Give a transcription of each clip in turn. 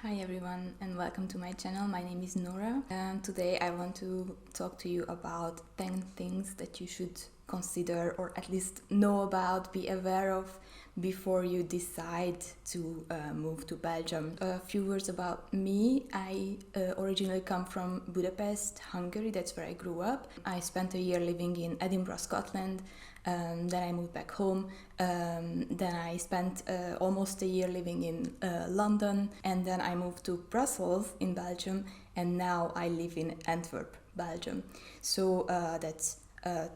Hi everyone and welcome to my channel. My name is Nora and today I want to talk to you about 10 things that you should consider or at least know about, be aware of before you decide to move to Belgium. A few words about me. I originally come from Budapest, Hungary. That's where I grew up. I spent a year living in Edinburgh, Scotland. Then I moved back home. Then I spent almost a year living in London, and then I moved to Brussels in Belgium, and now I live in Antwerp, Belgium. So that's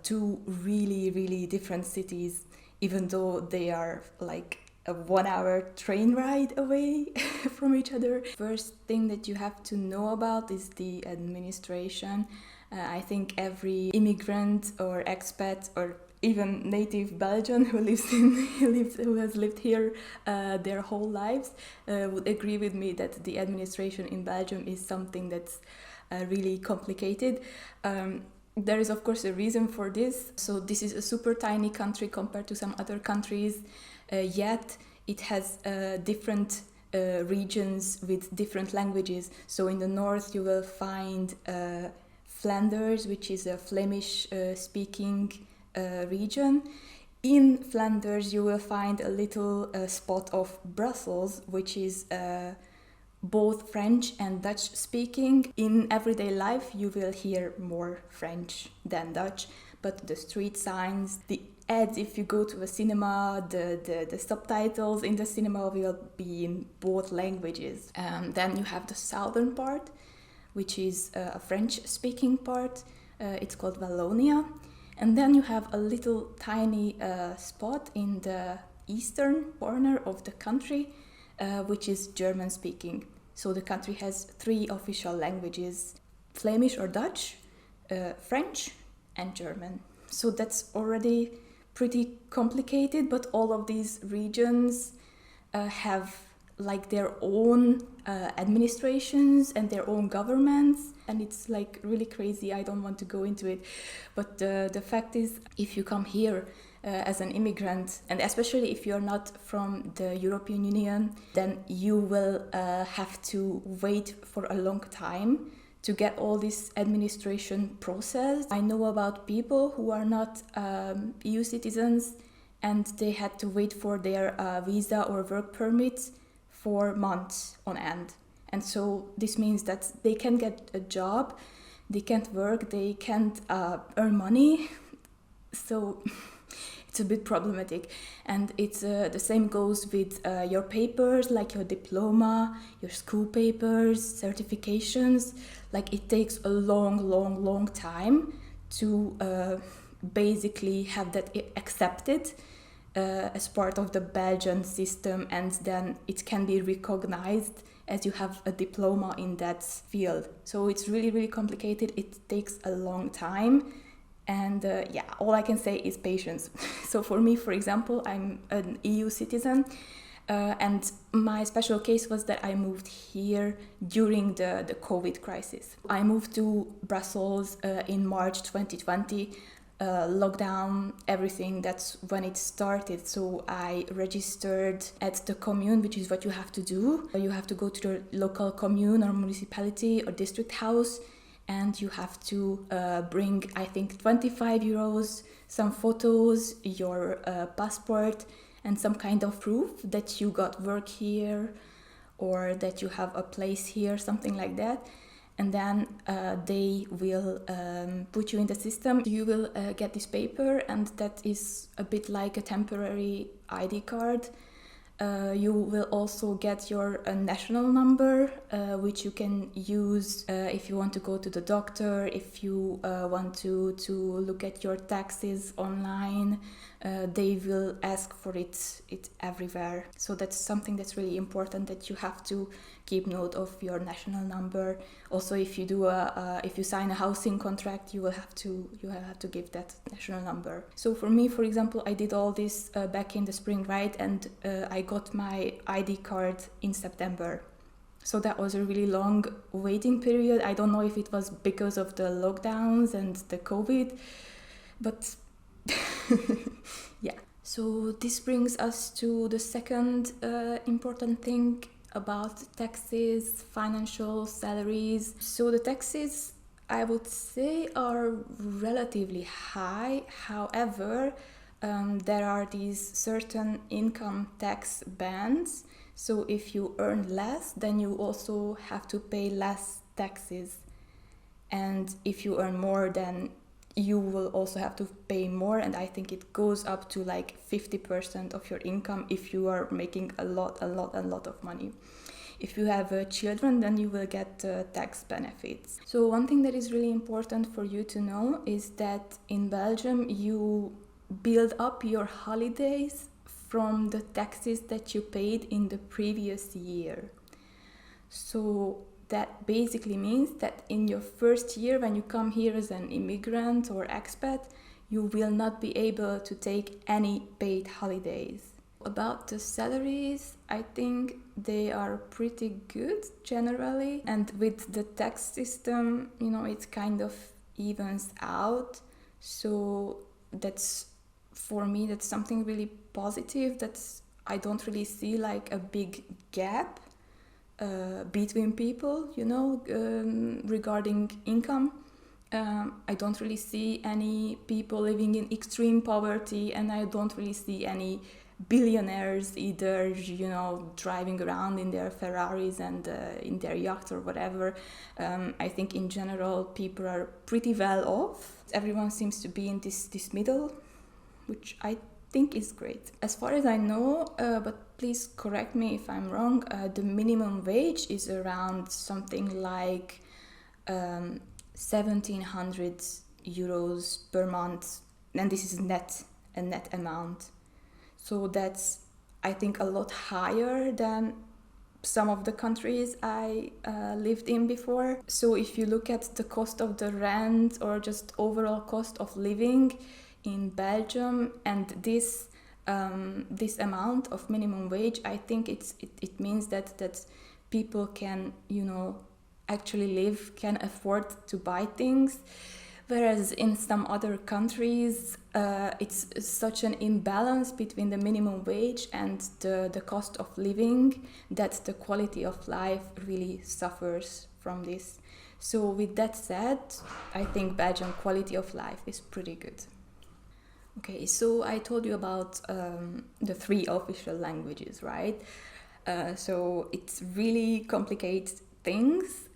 two really different cities, even though they are like a 1 hour train ride away from each other. First thing that you have to know about is the administration. I think every immigrant or expat or even native Belgian who has lived here their whole lives would agree with me that the administration in Belgium is something that's really complicated. There is of course a reason for this. So this is a super tiny country compared to some other countries, yet it has different regions with different languages. So in the north you will find Flanders, which is a Flemish speaking region. In Flanders you will find a little spot of Brussels, which is both French and Dutch speaking. In everyday life you will hear more French than Dutch, but the street signs, the ads, if you go to a cinema, the subtitles in the cinema will be in both languages. Then you have the southern part, which is a French speaking part. It's called Wallonia. And then you have a little tiny spot in the eastern corner of the country, which is German speaking. So the country has 3 official languages: Flemish or Dutch, French and German. So that's already pretty complicated, but all of these regions have like their own administrations and their own governments, and it's like really crazy. I don't want to go into it, but the fact is, if you come here as an immigrant, and especially if you're not from the European Union, then you will have to wait for a long time to get all this administration process. I know about people who are not EU citizens and they had to wait for their visa or work permits for months on end. And so this means that they can't get a job, they can't work, they can't earn money. So it's a bit problematic. And it's the same goes with your papers, like your diploma, your school papers, certifications. Like it takes a long time to basically have that accepted as part of the Belgian system, and then it can be recognized as you have a diploma in that field. So it's really complicated. It takes a long time, and all I can say is patience. So for me, for example, I'm an EU citizen, and my special case was that I moved here during the COVID crisis. I moved to Brussels in March 2020. Lockdown, everything, that's when it started. So I registered at the commune, which is what you have to do. You have to go to the local commune or municipality or district house, and you have to bring, I think, 25 euros, some photos, your passport, and some kind of proof that you got work here or that you have a place here, something like that. And then they will put you in the system. You will get this paper, and that is a bit like a temporary ID card. You will also get your national number, which you can use if you want to go to the doctor, if you want to look at your taxes online. They will ask for it everywhere. So that's something that's really important, that you have to keep note of your national number. Also, if you do if you sign a housing contract, you have to give that national number. So for me, for example, I did all this back in the spring, right? And I got my ID card in September. So that was a really long waiting period. I don't know if it was because of the lockdowns and the COVID, but yeah. So this brings us to the second important thing about taxes, financial salaries. So the taxes, I would say, are relatively high. However, there are these certain income tax bands. So if you earn less, then you also have to pay less taxes. And if you earn more, then you will also have to pay more. And I think it goes up to like 50% of your income if you are making a lot of money. If you have children, then you will get tax benefits. So one thing that is really important for you to know is that in Belgium, you build up your holidays from the taxes that you paid in the previous year. So that basically means that in your first year, when you come here as an immigrant or expat, you will not be able to take any paid holidays. About the salaries, I think they are pretty good generally, and with the tax system, it kind of evens out. So that's, for me, that's something really positive. I don't really see like a big gap between people, regarding income. I don't really see any people living in extreme poverty, and I don't really see any billionaires either, driving around in their Ferraris and in their yachts or whatever. I think in general people are pretty well off. Everyone seems to be in this middle, which I think is great. As far as I know, but please correct me if I'm wrong, the minimum wage is around something like 1,700 euros per month, and this is a net amount. So that's, I think, a lot higher than some of the countries I lived in before. So if you look at the cost of the rent or just overall cost of living in Belgium and this amount of minimum wage, I think it means that people can, actually live, can afford to buy things. Whereas in some other countries, it's such an imbalance between the minimum wage and the cost of living that the quality of life really suffers from this. So with that said, I think Belgian quality of life is pretty good. Okay, so I told you about the 3 official languages, right? So it really complicates things,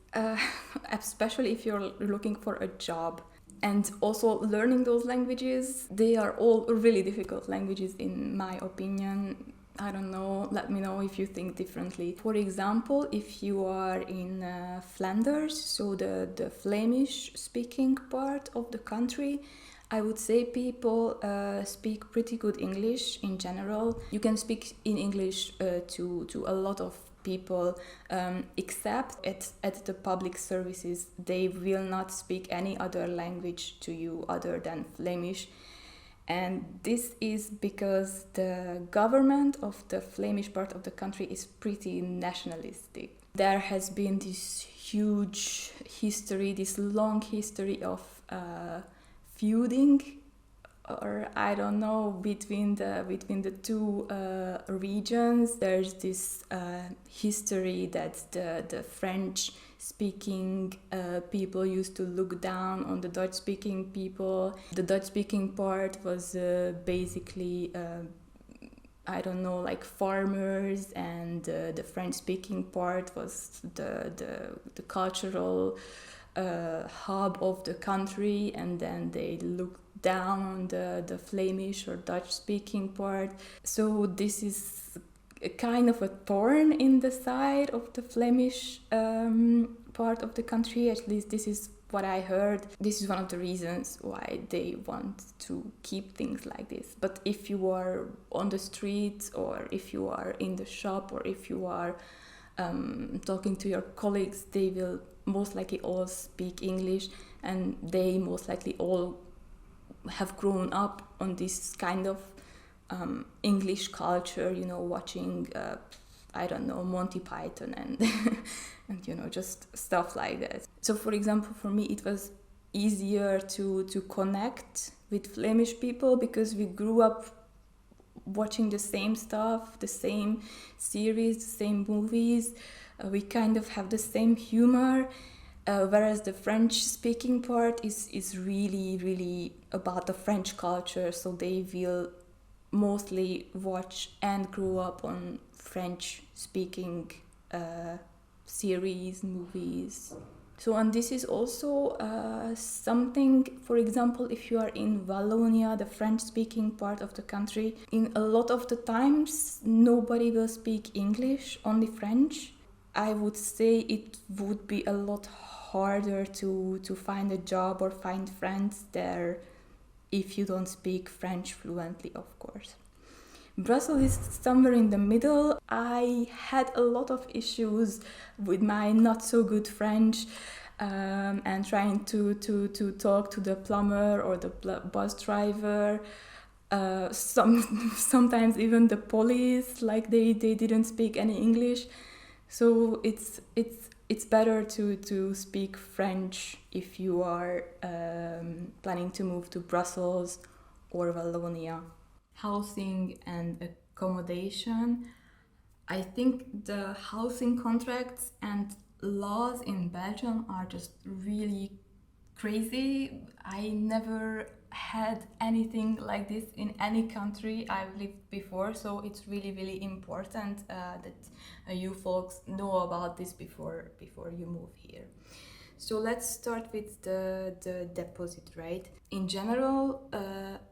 especially if you're looking for a job. And also learning those languages, they are all really difficult languages in my opinion. I don't know, let me know if you think differently. For example, if you are in Flanders, so the Flemish speaking part of the country, I would say people speak pretty good English in general. You can speak in English to a lot of people, except at the public services. They will not speak any other language to you other than Flemish. And this is because the government of the Flemish part of the country is pretty nationalistic. There has been this huge history, this long history of feuding, or I don't know, between the two regions. There's this history that the French speaking people used to look down on the Dutch speaking people. The Dutch speaking part was basically I don't know, like farmers, and the French speaking part was the cultural hub of the country, and then they looked down on the Flemish or Dutch speaking part. So this is a kind of a thorn in the side of the Flemish part of the country. At least this is what I heard. This is one of the reasons why they want to keep things like this. But if you are on the streets, or if you are in the shop, or if you are talking to your colleagues, they will most likely all speak English, and they most likely all have grown up on this kind of English culture, watching I don't know, Monty Python and and just stuff like that. So for example, for me it was easier to connect with Flemish people because we grew up watching the same stuff, the same series, the same movies. We kind of have the same humor. Whereas the French-speaking part is really, really about the French culture, so they will mostly watch and grow up on French-speaking series, movies. So, and this is also something, for example, if you are in Wallonia, the French-speaking part of the country, in a lot of the times, nobody will speak English, only French. I would say it would be a lot harder to find a job or find friends there if you don't speak French fluently, of course. Brussels is somewhere in the middle. I had a lot of issues with my not so good French and trying to talk to the plumber or the bus driver. Sometimes even the police, like they didn't speak any English. So it's better to speak French if you are planning to move to Brussels or Wallonia. Housing and accommodation. I think the housing contracts and laws in Belgium are just really crazy. I never had anything like this in any country I've lived before, so it's really, really important that you folks know about this before you move here. So let's start with the deposit, right? In general,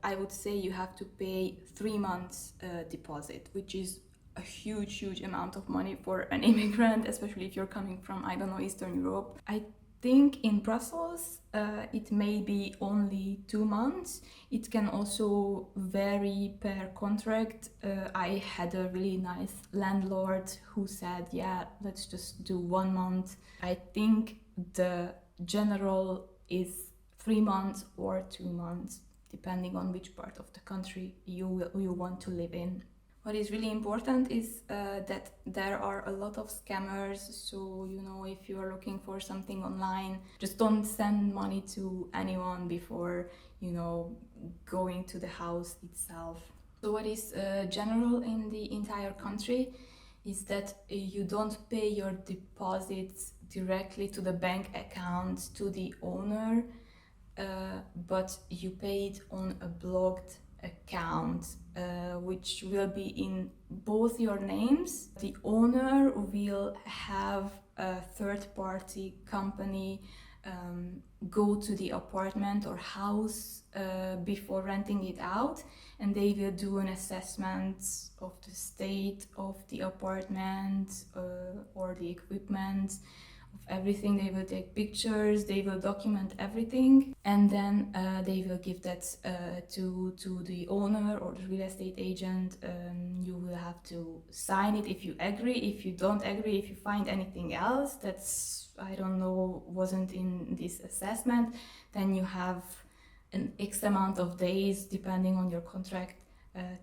I would say you have to pay 3 months deposit, which is a huge amount of money for an immigrant, especially if you're coming from, I don't know, Eastern Europe. I think in Brussels it may be only 2 months. It can also vary per contract. I had a really nice landlord who said, yeah, let's just do 1 month. I think the general is 3 months or 2 months, depending on which part of the country you want to live in. What is really important is that there are a lot of scammers, so if you are looking for something online, just don't send money to anyone before going to the house itself. So what is general in the entire country is that you don't pay your deposits directly to the bank account to the owner, but you pay it on a blocked account, which will be in both your names. The owner will have a third-party company go to the apartment or house before renting it out, and they will do an assessment of the state of the apartment or the equipment, of everything. They will take pictures, they will document everything, and then they will give that to the owner or the real estate agent. You will have to sign it if you agree. If you don't agree, if you find anything else that's, I don't know, wasn't in this assessment, then you have an X amount of days, depending on your contract,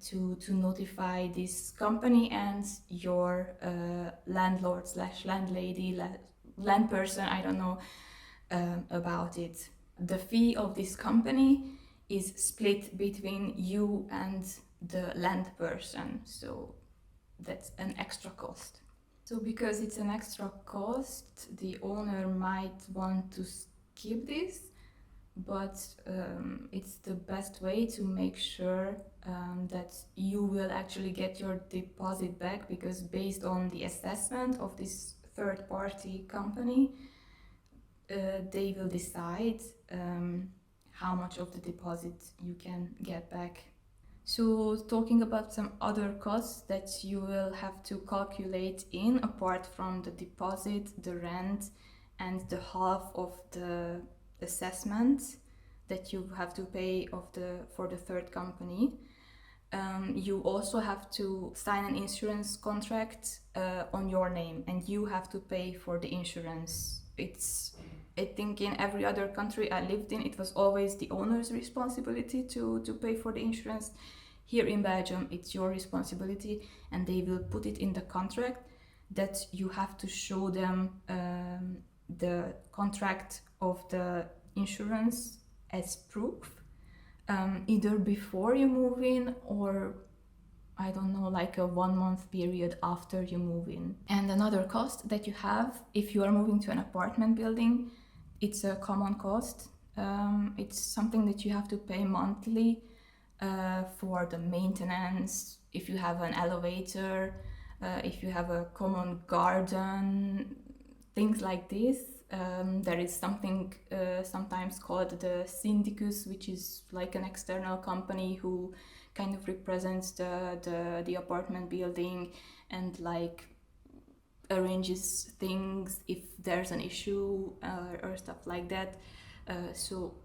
to notify this company and your landlord slash landlady, land person, I don't know, about it. The fee of this company is split between you and the land person, so that's an extra cost. So because it's an extra cost, the owner might want to skip this, but it's the best way to make sure that you will actually get your deposit back, because based on the assessment of this third-party company, they will decide how much of the deposit you can get back. So talking about some other costs that you will have to calculate in, apart from the deposit, the rent, and the half of the assessment that you have to pay for the third company. You also have to sign an insurance contract on your name, and you have to pay for the insurance. I think in every other country I lived in, it was always the owner's responsibility to pay for the insurance. Here in Belgium, it's your responsibility, and they will put it in the contract that you have to show them the contract of the insurance as proof, either before you move in or I don't know, like a 1 month period after you move in. And another cost that you have if you are moving to an apartment building, it's a common cost. It's something that you have to pay monthly for the maintenance, if you have an elevator, if you have a common garden, things like this. There is something sometimes called the syndicus, which is like an external company who kind of represents the apartment building and like arranges things if there's an issue or stuff like that. So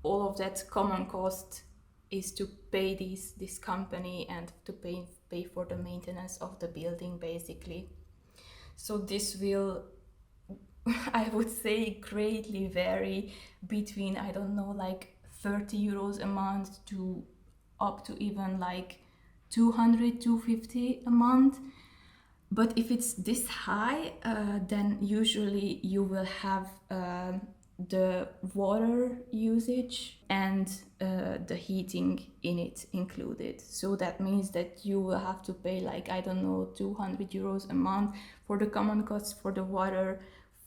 all of that common cost is to pay this company and to pay for the maintenance of the building, basically. So this will, I would say, greatly vary between, I don't know, like 30 euros a month to up to even like 200, 250 a month. But if it's this high, then usually you will have the water usage and the heating in it included. So that means that you will have to pay like, I don't know, 200 euros a month for the common costs, for the water,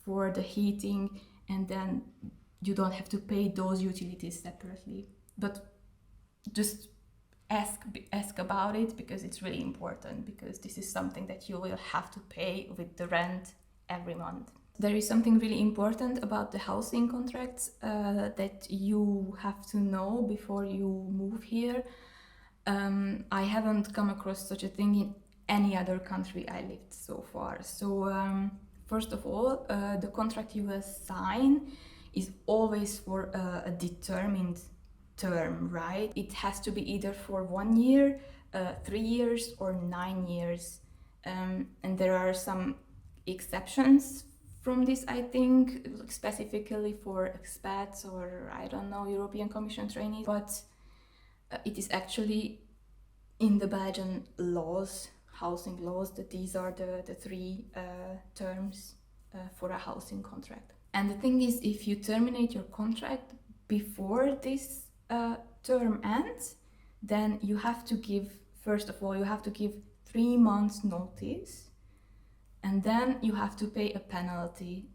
for the heating, and then you don't have to pay those utilities separately. But just ask about it, because it's really important, because this is something that you will have to pay with the rent every month. There is something really important about the housing contracts that you have to know before you move here. I haven't come across such a thing in any other country I lived so far. So first of all, the contract you will sign is always for a determined term, right? It has to be either for 1 year, 3 years, or 9 years. And there are some exceptions from this, I think, specifically for expats or, I don't know, European Commission trainees. But it is actually in the Belgian laws, housing laws, that these are the three terms for a housing contract. And the thing is, if you terminate your contract before this term ends, then you have to give, first of all, you have to give 3 months notice, and then you have to pay a penalty,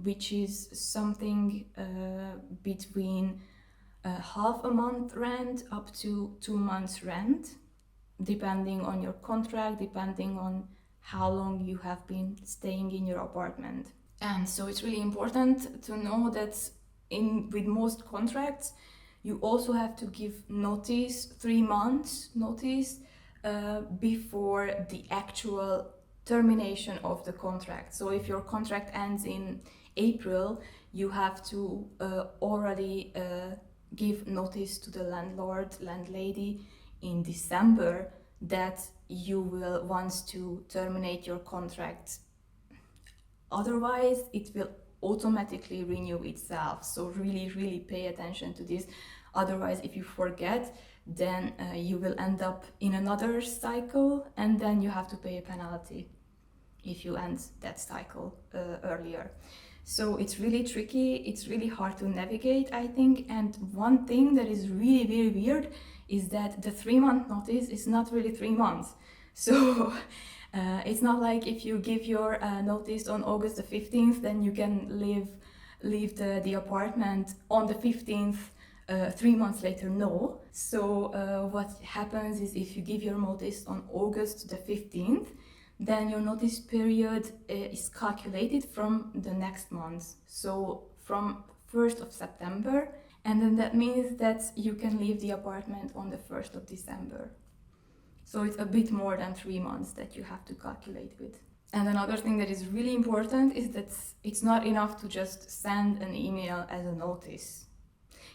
which is something between half a month rent up to 2 months rent, depending on your contract, depending on how long you have been staying in your apartment. And so it's really important to know that with most contracts, you also have to give notice, 3 months notice, before the actual termination of the contract. So if your contract ends in April, you have to already give notice to the landlord, landlady in December that you will want to terminate your contract. Otherwise, it will automatically renew itself. So really pay attention to this. Otherwise, if you forget, then you will end up in another cycle, and then you have to pay a penalty if you end that cycle earlier. So it's really tricky, it's really hard to navigate, I think. And one thing that is really very weird is that the 3 month notice is not really 3 months. So it's not like if you give your notice on August the 15th, then you can leave the apartment on the 15th 3 months later. No. So what happens is, if you give your notice on August the 15th, then your notice period is calculated from the next month. So from 1st of September, and then that means that you can leave the apartment on the 1st of December. So it's a bit more than 3 months that you have to calculate with. And another thing that is really important is that it's not enough to just send an email as a notice.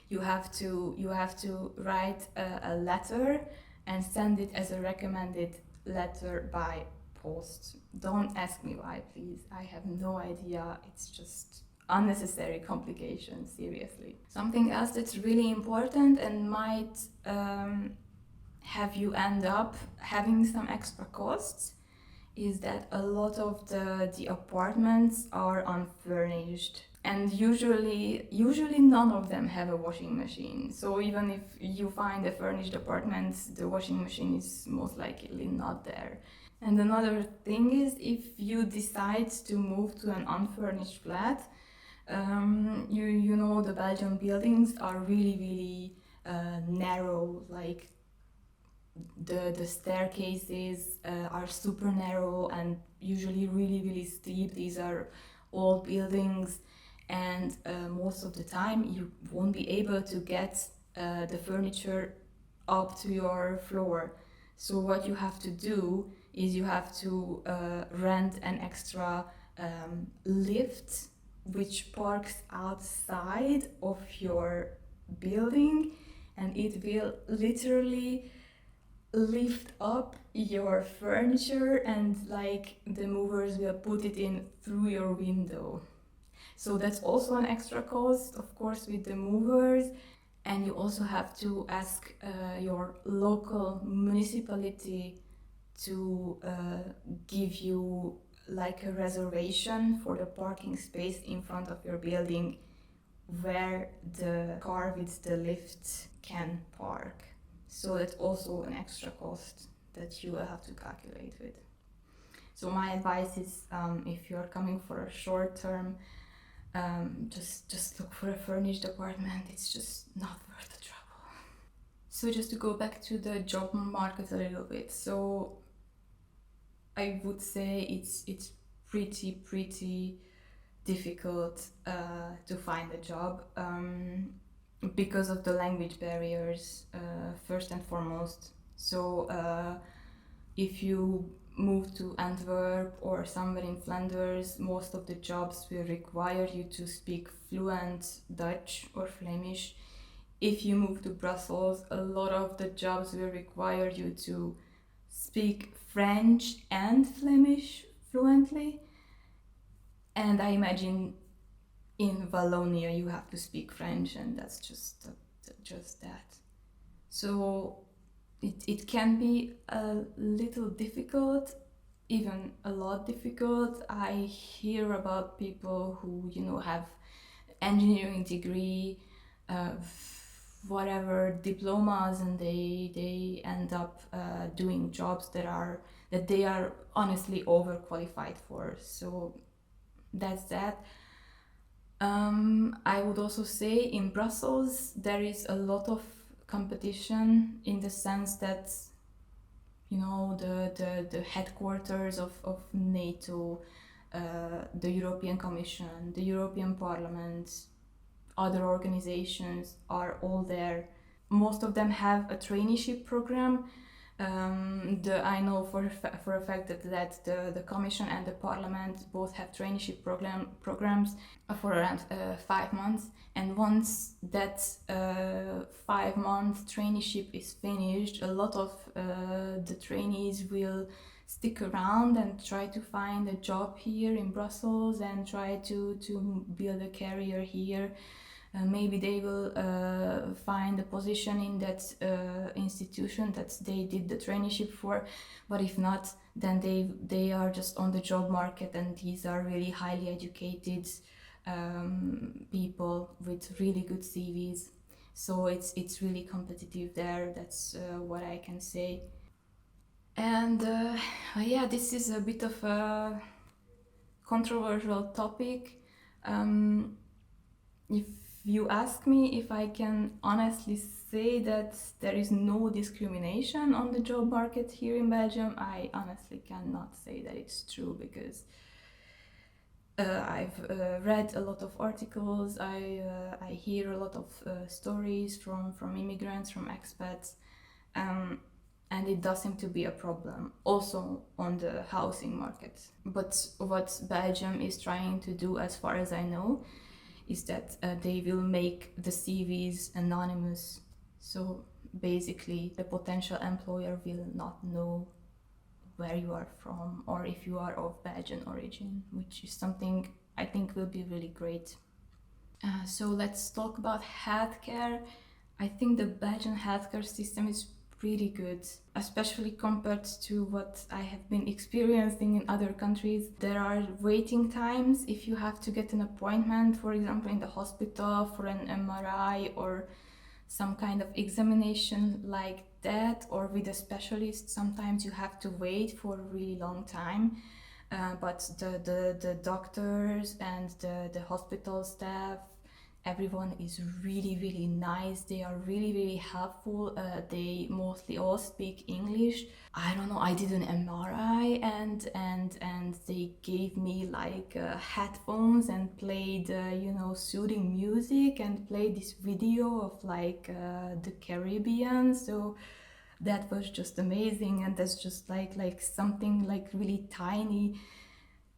You have to write a letter and send it as a recommended letter by post. Don't ask me why, please. I have no idea. It's just unnecessary complications, seriously. Something else that's really important and might have you end up having some extra costs is that a lot of the apartments are unfurnished. And usually none of them have a washing machine. So even if you find a furnished apartment, the washing machine is most likely not there. And another thing is, if you decide to move to an unfurnished flat, you know the Belgian buildings are really narrow. Like the staircases are super narrow and usually really steep. These are old buildings, and most of the time you won't be able to get the furniture up to your floor. So what you have to do is you have to rent an extra lift which parks outside of your building, and it will literally lift up your furniture, and like the movers will put it in through your window. So that's also an extra cost, of course, with the movers. And you also have to ask your local municipality to give you like a reservation for the parking space in front of your building where the car with the lift can park. So that's also an extra cost that you will have to calculate with. So my advice is, if you're coming for a short term, just look for a furnished apartment. It's just not worth the trouble. So just to go back to the job market a little bit. So I would say it's pretty difficult to find a job because of the language barriers, first and foremost. So if you move to Antwerp or somewhere in Flanders, most of the jobs will require you to speak fluent Dutch or Flemish. If you move to Brussels, a lot of the jobs will require you to speak French and Flemish fluently. And I imagine in Wallonia you have to speak French, and that's just that. So it can be a little difficult, even a lot difficult. I hear about people who have engineering degree, whatever diplomas, and they end up doing jobs that they are honestly overqualified for. So that's that. I would also say in Brussels there is a lot of competition, in the sense that the headquarters of NATO, the European Commission, the European Parliament, other organizations are all there. Most of them have a traineeship program. I know for a fact that the Commission and the Parliament both have traineeship programs for around 5 months. And once that 5-month traineeship is finished, a lot of the trainees will stick around and try to find a job here in Brussels and try to build a career here. Maybe they will find a position in that institution that they did the traineeship for, but if not, then they are just on the job market, and these are really highly educated people with really good CVs. So it's really competitive there. That's what I can say. And yeah, this is a bit of a controversial topic. If you ask me if I can honestly say that there is no discrimination on the job market here in Belgium, I honestly cannot say that it's true, because I've read a lot of articles, I hear a lot of stories from immigrants, from expats, and it does seem to be a problem also on the housing market. But what Belgium is trying to do, as far as I know, is that they will make the CVs anonymous. So basically the potential employer will not know where you are from or if you are of Belgian origin, which is something I think will be really great. So let's talk about healthcare. I think the Belgian healthcare system is really good, especially compared to what I have been experiencing in other countries. There are waiting times if you have to get an appointment, for example, in the hospital for an MRI or some kind of examination like that, or with a specialist. Sometimes you have to wait for a really long time. But the doctors and the hospital staff, everyone is really, really nice. They are really, really helpful. They mostly all speak English. I don't know, I did an MRI and they gave me like headphones and played soothing music and played this video of like the Caribbean. So that was just amazing, and that's just like something like really tiny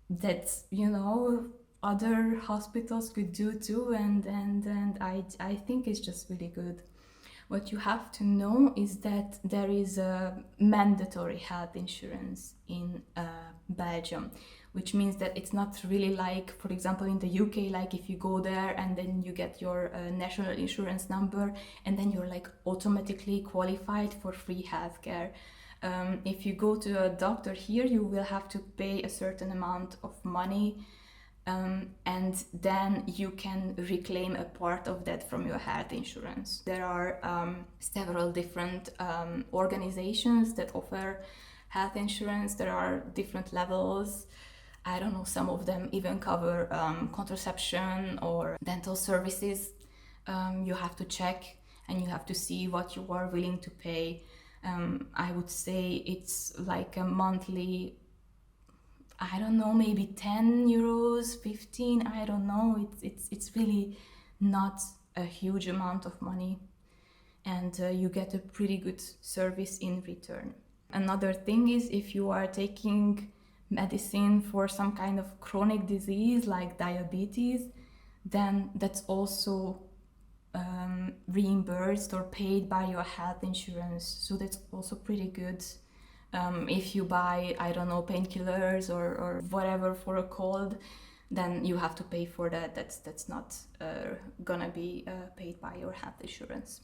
that other hospitals could do too, and I think it's just really good. What you have to know is that there is a mandatory health insurance in Belgium, which means that it's not really like, for example, in the UK, like if you go there and then you get your national insurance number and then you're like automatically qualified for free healthcare. If you go to a doctor here, you will have to pay a certain amount of money, and then you can reclaim a part of that from your health insurance. There are several different organizations that offer health insurance. There are different levels. I don't know, some of them even cover contraception or dental services. You have to check and you have to see what you are willing to pay. I would say it's like a monthly, I don't know, maybe 10 euros, 15, I don't know. It's really not a huge amount of money, and you get a pretty good service in return. Another thing is, if you are taking medicine for some kind of chronic disease like diabetes, then that's also reimbursed or paid by your health insurance. So that's also pretty good. If you buy, I don't know, painkillers or whatever for a cold, then you have to pay for that. That's not gonna be paid by your health insurance.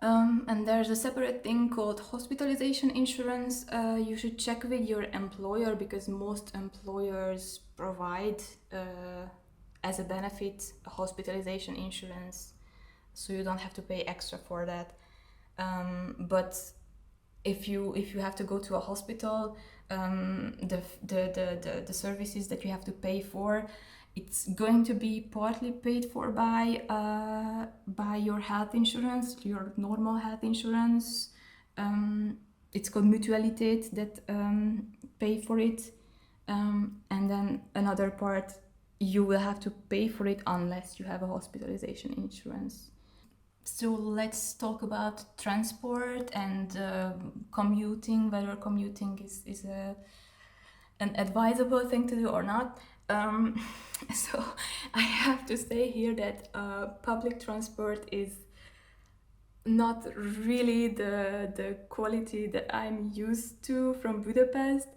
And there's a separate thing called hospitalization insurance. You should check with your employer, because most employers provide as a benefit a hospitalization insurance, so you don't have to pay extra for that. But if you have to go to a hospital, the services that you have to pay for, it's going to be partly paid for by your health insurance, your normal health insurance. It's called mutualiteit that pay for it, and then another part you will have to pay for it unless you have a hospitalization insurance. So let's talk about transport and commuting, whether commuting is an advisable thing to do or not. So I have to say here that public transport is not really the quality that I'm used to from Budapest.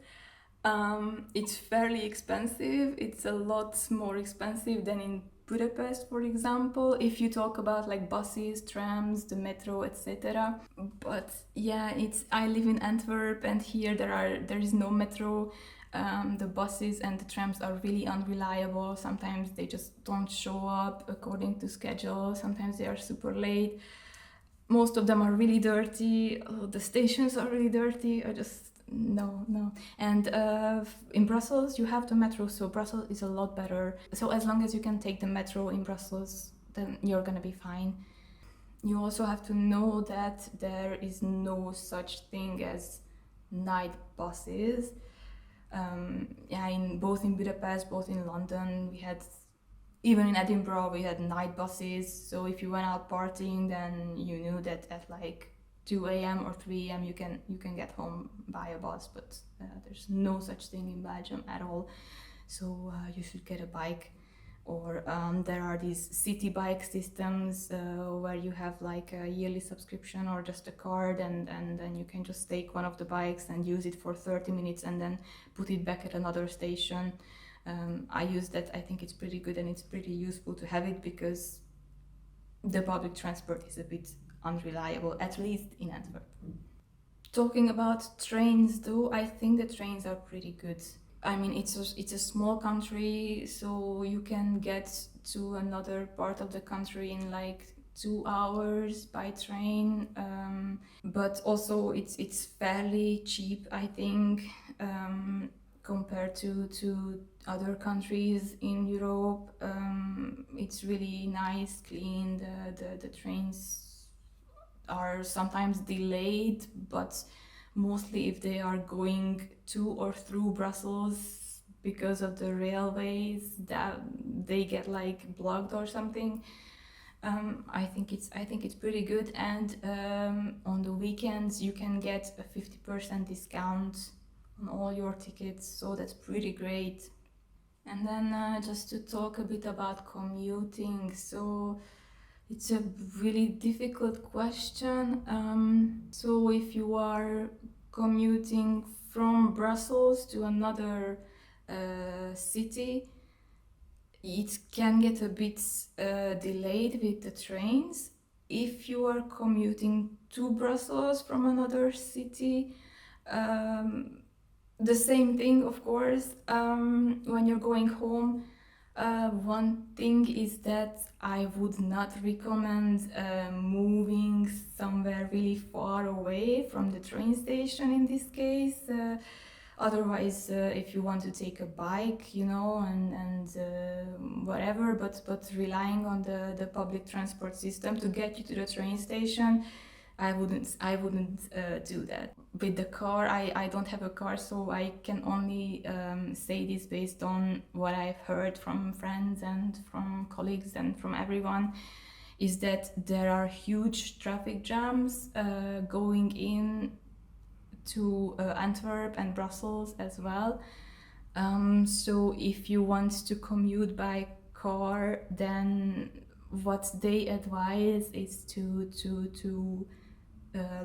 It's fairly expensive. It's a lot more expensive than in Budapest, for example, if you talk about like buses, trams, the metro, etc. But yeah, I live in Antwerp, and here there is no metro. The buses and the trams are really unreliable. Sometimes they just don't show up according to schedule. Sometimes they are super late. Most of them are really dirty. The stations are really dirty. No. And in Brussels, you have the metro, so Brussels is a lot better. So as long as you can take the metro in Brussels, then you're gonna be fine. You also have to know that there is no such thing as night buses. Both in Budapest, both in London, even in Edinburgh, we had night buses. So if you went out partying, then you knew that at like 2 a.m. or 3 a.m. you can get home by a bus, but there's no such thing in Belgium at all. So you should get a bike, or there are these city bike systems where you have like a yearly subscription or just a card, and then you can just take one of the bikes and use it for 30 minutes and then put it back at another station. I use that. I think it's pretty good and it's pretty useful to have it, because the public transport is a bit unreliable, at least in Antwerp. Talking about trains, though, I think the trains are pretty good. I mean, it's a small country, so you can get to another part of the country in like 2 hours by train. But also, it's fairly cheap, I think, compared to other countries in Europe. It's really nice, clean. The trains are sometimes delayed, but mostly if they are going to or through Brussels because of the railways that they get like blocked or something. I think it's pretty good, and on the weekends you can get a 50% discount on all your tickets, so that's pretty great. And then just to talk a bit about commuting, so it's a really difficult question. So if you are commuting from Brussels to another city, it can get a bit delayed with the trains. If you are commuting to Brussels from another city, um, the same thing, of course. When you're going home, one thing is that I would not recommend moving somewhere really far away from the train station in this case. Otherwise, if you want to take a bike, and whatever, but relying on the public transport system to get you to the train station, I wouldn't do that. With the car, I don't have a car, so I can only say this based on what I've heard from friends and from colleagues and from everyone, is that there are huge traffic jams going in to Antwerp and Brussels as well. So if you want to commute by car, then what they advise is to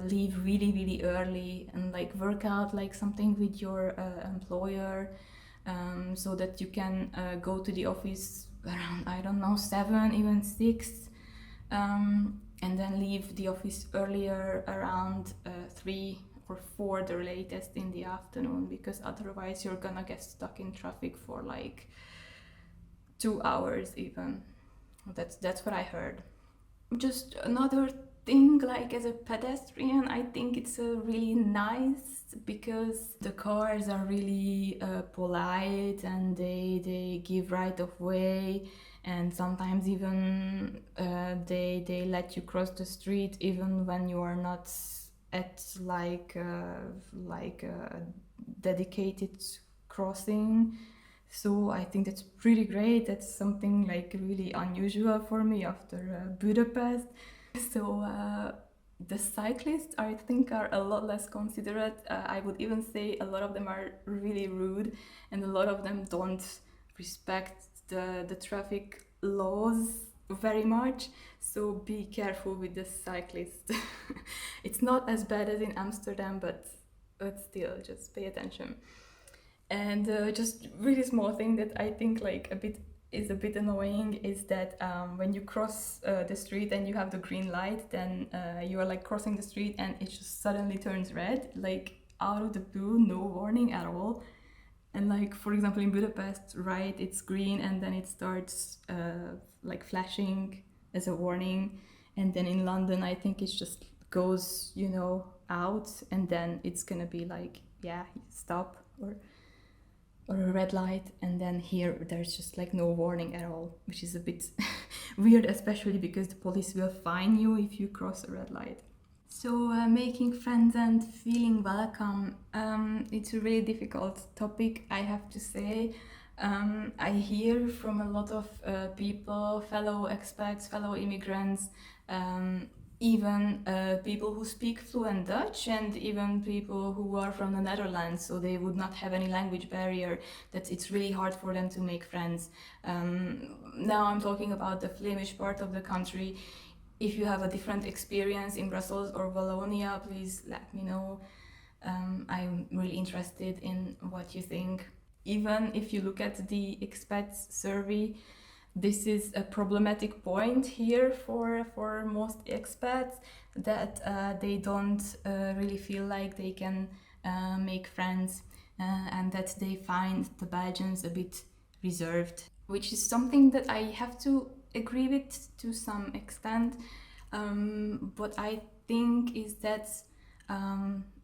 leave really really early and like work out like something with your employer, so that you can go to the office around, I don't know, 7, even 6, and then leave the office earlier around 3 or 4 the latest in the afternoon, because otherwise you're gonna get stuck in traffic for like 2 hours even. That's what I heard. Just another thing, like as a pedestrian, I think it's really nice because the cars are really polite, and they give right of way, and sometimes even they let you cross the street even when you are not at like a dedicated crossing. So I think that's pretty great. That's something like really unusual for me after Budapest. So the cyclists, I think, are a lot less considerate. I would even say a lot of them are really rude, and a lot of them don't respect the traffic laws very much. So be careful with the cyclists. It's not as bad as in Amsterdam, but still, just pay attention. And just really small thing that I think like a bit annoying is that when you cross the street and you have the green light, then you are like crossing the street and it just suddenly turns red, like out of the blue, no warning at all. And like for example in Budapest, right, it's green and then it starts like flashing as a warning, and then in London I think it just goes out, and then it's gonna be like, yeah, stop, or a red light, and then here there's just like no warning at all, which is a bit weird, especially because the police will fine you if you cross a red light. So making friends and feeling welcome, it's a really difficult topic, I have to say. I hear from a lot of people, fellow expats, fellow immigrants, even people who speak fluent Dutch, and even people who are from the Netherlands, so they would not have any language barrier, that it's really hard for them to make friends. Now I'm talking about the Flemish part of the country. If you have a different experience in Brussels or Wallonia, please let me know. I'm really interested in what you think. Even if you look at the expats survey, this is a problematic point here for most expats, that they don't really feel like they can make friends, and that they find the Belgians a bit reserved, which is something that I have to agree with to some extent. What I think is that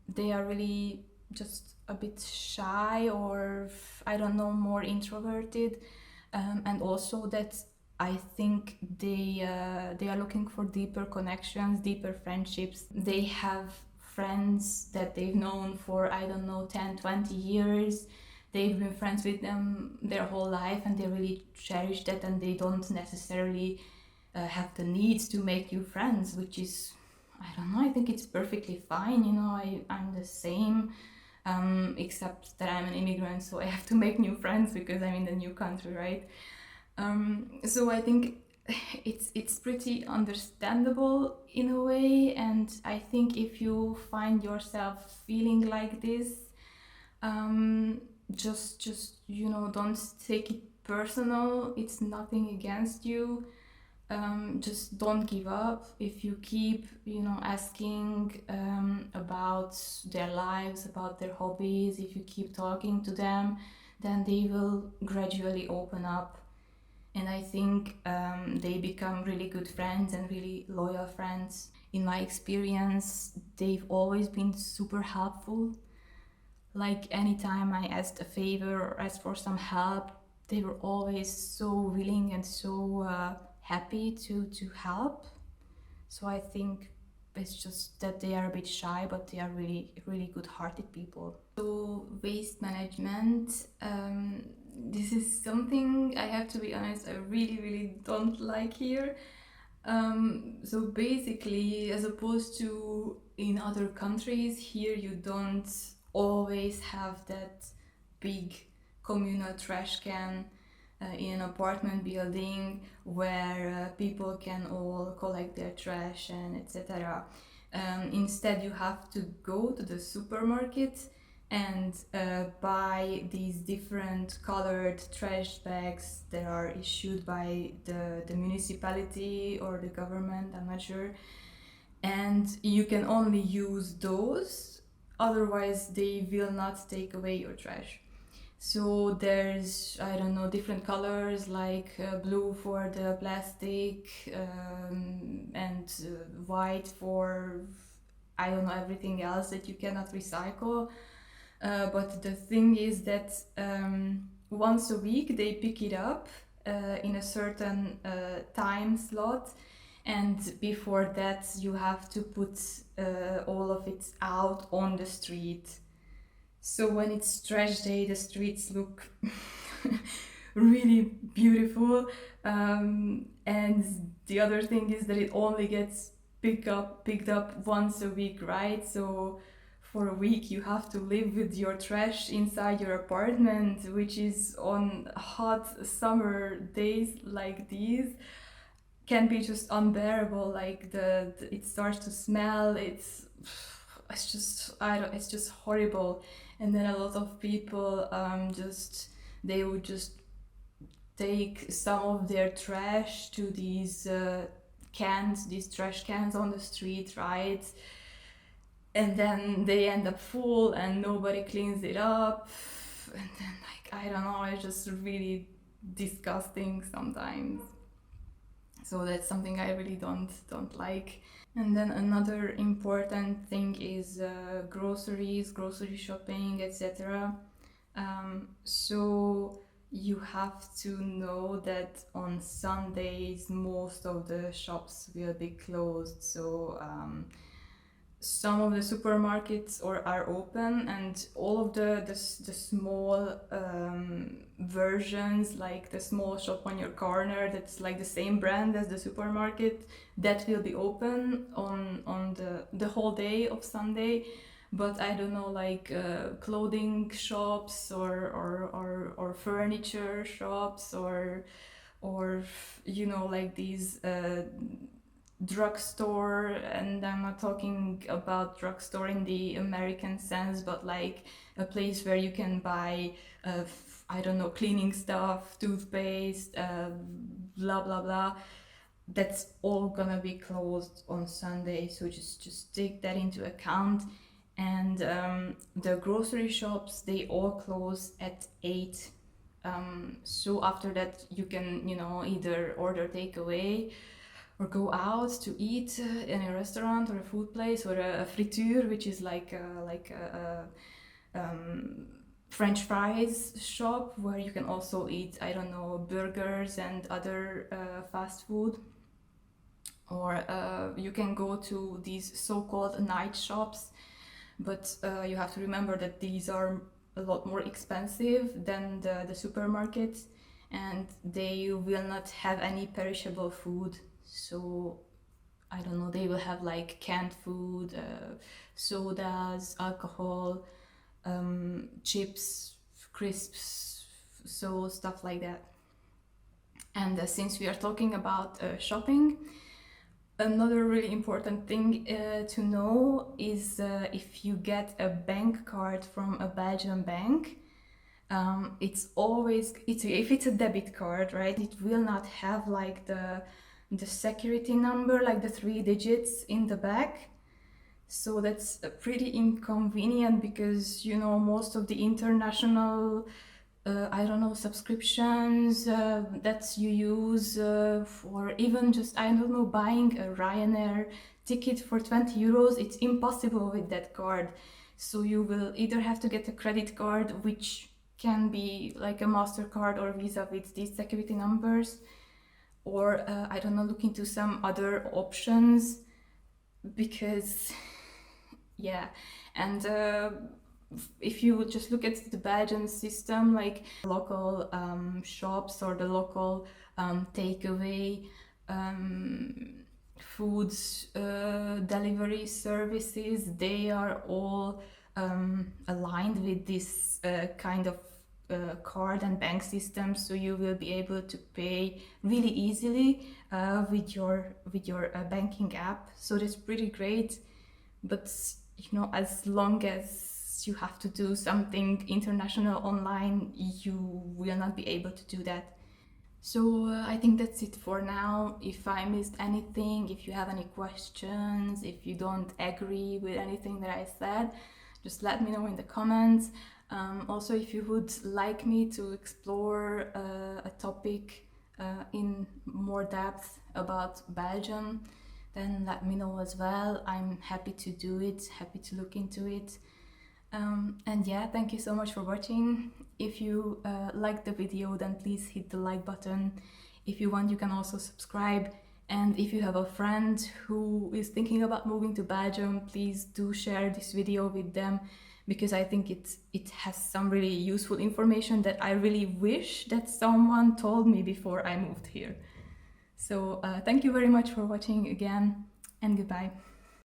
they are really just a bit shy, or I don't know, more introverted, and also that I think they are looking for deeper connections, deeper friendships. They have friends that they've known for, I don't know, 10, 20 years. They've been friends with them their whole life, and they really cherish that, and they don't necessarily have the need to make new friends, which is, I don't know, I think it's perfectly fine. You know, I'm the same, except that I'm an immigrant, so I have to make new friends because I'm in the new country, right? So I think it's pretty understandable in a way, and I think if you find yourself feeling like this, just you know, don't take it personal. It's nothing against you. Just don't give up. If you keep, you know, asking about their lives, about their hobbies, if you keep talking to them, then they will gradually open up, and I think they become really good friends and really loyal friends. In my experience, they've always been super helpful. Like anytime I asked a favor or asked for some help, they were always so willing and so happy to help. So I think it's just that they are a bit shy, but they are really, really good-hearted people. So waste management, this is something I have to be honest, I really, really don't like here. So basically, as opposed to in other countries, here you don't always have that big communal trash can in an apartment building where people can all collect their trash and etc. Instead, you have to go to the supermarket and buy these different colored trash bags that are issued by the municipality or the government, I'm not sure. And you can only use those, otherwise they will not take away your trash. So there's, I don't know, different colors like blue for the plastic, and white for, I don't know, everything else that you cannot recycle. But the thing is that once a week they pick it up in a certain time slot, and before that you have to put all of it out on the street. So when it's trash day, the streets look really beautiful. And the other thing is that it only gets picked up once a week, right? So for a week you have to live with your trash inside your apartment, which is on hot summer days like these can be just unbearable. Like it starts to smell. It's just, I don't, it's just horrible. And then a lot of people just, they would just take some of their trash to these cans, these trash cans on the street, right? And then they end up full and nobody cleans it up. And then, like, I don't know, it's just really disgusting sometimes. So that's something I really don't like. And then another important thing is groceries, grocery shopping, etc. So you have to know that on Sundays most of the shops will be closed. So some of the supermarkets are open, and all of the small versions, like the small shop on your corner that's like the same brand as the supermarket, that will be open on the whole day of Sunday. But I don't know, like clothing shops or furniture shops or you know, like these drugstore, and I'm not talking about drugstore in the American sense, but like a place where you can buy I don't know, cleaning stuff, toothpaste, blah blah blah, that's all gonna be closed on Sunday. So just take that into account. And the grocery shops, they all close at 8. So after that you can, you know, either order takeaway or go out to eat in a restaurant or a food place, or a friture, which is like French fries shop where you can also eat, I don't know, burgers and other fast food. Or you can go to these so-called night shops, but you have to remember that these are a lot more expensive than the supermarkets, and they will not have any perishable food. So I don't know, they will have like canned food, sodas, alcohol, chips, crisps, so stuff like that. And since we are talking about shopping, another really important thing to know is if you get a bank card from a Belgian bank, it's always, if it's a debit card, right, it will not have like the security number, like the 3 digits in the back. So that's pretty inconvenient, because, you know, most of the international I don't know, subscriptions that you use for even just, I don't know, buying a Ryanair ticket for 20 euros, it's impossible with that card. So you will either have to get a credit card, which can be like a MasterCard or Visa with these security numbers, or I don't know, look into some other options, because yeah. And if you would just look at the Belgian system, like local shops or the local takeaway foods delivery services, they are all aligned with this kind of card and bank system, so you will be able to pay really easily with your banking app. So that's pretty great. But you know, as long as you have to do something international online, you will not be able to do that. So I think that's it for now. If I missed anything, if you have any questions, if you don't agree with anything that I said, just let me know in the comments. Also, if you would like me to explore a topic in more depth about Belgium, then let me know as well. I'm happy to do it, happy to look into it. And yeah, thank you so much for watching. If you liked the video, then please hit the like button. If you want, you can also subscribe. And if you have a friend who is thinking about moving to Belgium, please do share this video with them, because I think it has some really useful information that I really wish that someone told me before I moved here. So thank you very much for watching again, and goodbye.